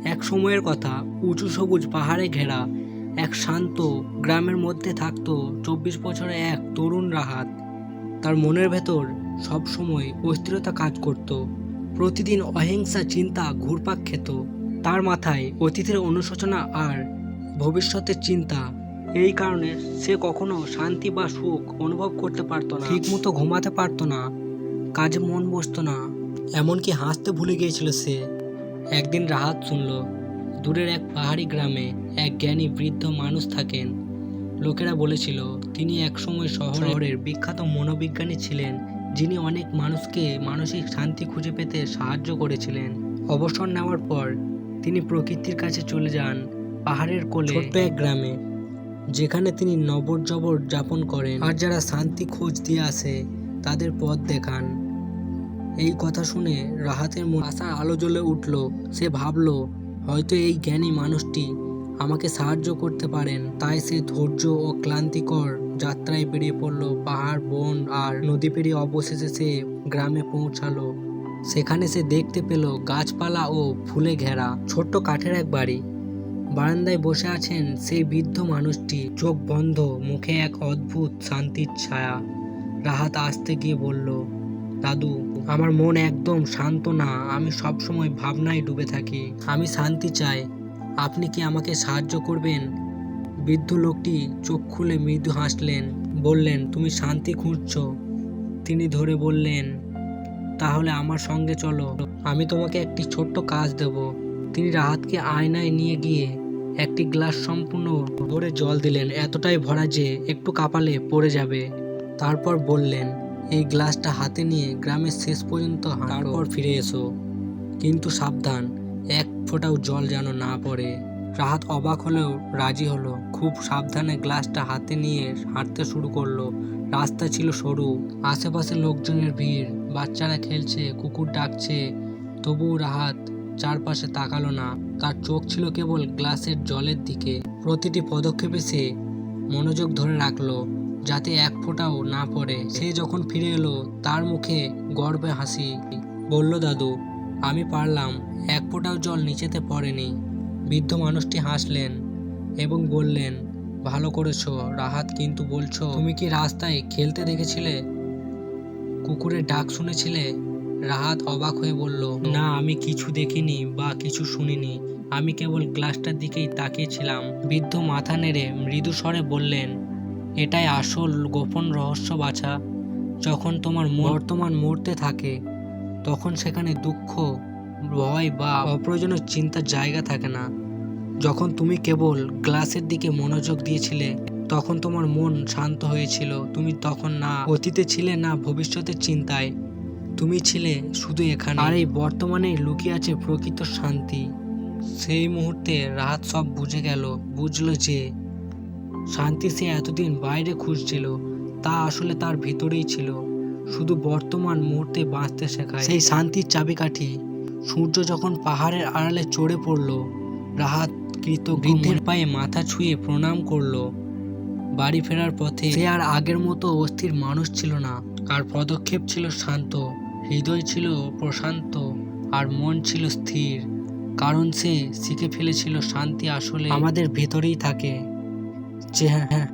এক সময়ের কথা, উঁচু সবুজ পাহাড়ে ঘেরা এক শান্ত গ্রামের মধ্যে থাকতো 24 বছরের এক তরুণ রাহাত। তার মনের ভেতর সবসময় অস্থিরতা কাজ করত। প্রতিদিন অহিংসা চিন্তা ঘুরপাক খেত তার মাথায়, অতীতের অনুশোচনা আর ভবিষ্যতের চিন্তা। এই কারণে সে কখনো শান্তি বা সুখ অনুভব করতে পারতো না, ঠিকমতো ঘুমাতে পারতো না, কাজে মন বসতো না, এমনকি হাসতে ভুলে গিয়েছিল সে। একদিন রাহাত শুনল, দূরের এক পাহাড়ি গ্রামে এক জ্ঞানী বৃদ্ধ মানুষ থাকেন। লোকেরা বলেছিল তিনি একসময় শহরের বিখ্যাত মনোবিজ্ঞানী ছিলেন, যিনি অনেক মানুষকে মানসিক শান্তি খুঁজে পেতে সাহায্য করেছিলেন। অবসর নেওয়ার পর তিনি প্রকৃতির কাছে চলে যান পাহাড়ের কোলে ছোট্ট এক গ্রামে, যেখানে তিনি নবর যাপন করেন আর যারা শান্তি খোঁজ দিয়ে আসে তাদের পথ দেখান। এই কথা শুনে রাহাতের মনে আশার আলো জ্বলে উঠল। সে ভাবল, হয়তো এই জ্ঞানী মানুষটি আমাকে সাহায্য করতে পারেন। তাই সে ধৈর্য ও ক্লান্তিকর যাত্রায় বেরিয়ে পড়ল। পাহাড়, বন আর নদী পেরিয়ে অবশেষে সে গ্রামে পৌঁছালো। সেখানে সে দেখতে পেল গাছপালা ও ফুলে ঘেরা ছোট্ট কাঠের এক বাড়ি। বারান্দায় বসে আছেন সেই বৃদ্ধ মানুষটি, চোখ বন্ধ, মুখে এক অদ্ভুত শান্তির ছায়া। রাহাত আসতে গিয়ে বলল, দাদু, আমার মন একদম শান্ত না, আমি সবসময় ভাবনায় ডুবে থাকি, আমি শান্তি চাই, আপনি কি আমাকে সাহায্য করবেন? বৃদ্ধ লোকটি চোখ খুলে মৃদু হাসলেন, বললেন, তুমি শান্তি খুঁজছো? তিনি ধরে বললেন, তাহলে আমার সঙ্গে চলো, আমি তোমাকে একটি ছোট্ট কাজ দেব। তিনি রাহাতকে আয়নায় নিয়ে গিয়ে একটি গ্লাস সম্পূর্ণ ভরে জল দিলেন, এতটাই ভরা যে একটু কাঁপালে পড়ে যাবে। তারপর বললেন, এই গ্লাসটা হাতে নিয়ে গ্রামের শেষ পর্যন্ত হাঁটো, তারপর ফিরে এসো, কিন্তু সাবধান, এক ফোঁটাও জল যেন না পড়ে। রাহাত অবাক হলেও রাজি হলো। খুব সাবধানে গ্লাসটা হাতে নিয়ে হাঁটতে শুরু করলো। রাস্তা ছিল সরু, আশেপাশে লোকজনের ভিড়, বাচ্চারা খেলছে, কুকুর ডাকছে, তবুও রাহাত চারপাশে তাকালো না। তার চোখ ছিল কেবল গ্লাসের জলের দিকে। প্রতিটি পদক্ষেপে সে মনোযোগ ধরে রাখলো, যাতে এক ফোঁটাও না পড়ে। সে যখন ফিরে এলো, তার মুখে গর্বে হাসি। বলল, দাদু, আমি পারলাম, এক ফোঁটাও জল নিচেতে পড়েনি। বৃদ্ধ মানুষটি হাসলেন এবং বললেন, ভালো করেছো রাহাত, কিন্তু বলছো, তুমি কি রাস্তায় খেলতে দেখেছিলে? কুকুরের ডাক শুনেছিলে? রাহাত অবাক হয়ে বলল, না, আমি কিছু দেখিনি বা কিছু শুনিনি, আমি কেবল গ্লাসটার দিকেই তাকিয়েছিলাম। বৃদ্ধ মাথা নেড়ে মৃদু স্বরে বললেন, এটাই আসল গোপন রহস্য বাছা। যখন তোমার বর্তমান মুহূর্তে থাকে, তখন সেখানে দুঃখ, ভয় বা অপ্রয়োজনীয় চিন্তার জায়গা থাকে না। যখন তুমি কেবল গ্লাসের দিকে মনোযোগ দিয়েছিলে, তখন তোমার মন শান্ত হয়েছিল। তুমি তখন না অতীতে ছিলে, না ভবিষ্যতের চিন্তায়, তুমি ছিলে শুধু এখানে। আর এই বর্তমানে লুকিয়ে আছে প্রকৃত শান্তি। সেই মুহূর্তে রাহাত সব বুঝে গেল। বুঝলো যে শান্তি সে এতদিন বাইরে খুঁজছিল, তা আসলে তার ভিতরেই ছিল। শুধু বর্তমান মুহূর্তে বাঁচতে শেখায় সেই শান্তির চাবিকাঠি। সূর্য যখন পাহাড়ের আড়ালে চড়ে পড়ল, রাহাত কৃতজ্ঞ বৃদ্ধের পায়ে মাথা ছুঁয়ে প্রণাম করলো। বাড়ি ফেরার পথে সে আর আগের মতো অস্থির মানুষ ছিল না। আর পদক্ষেপ ছিল শান্ত, হৃদয় ছিল প্রশান্ত, আর মন ছিল স্থির। কারণ সে শিখে ফেলেছিল শান্তি আসলে আমাদের ভেতরেই থাকে। যে হ্যাঁ,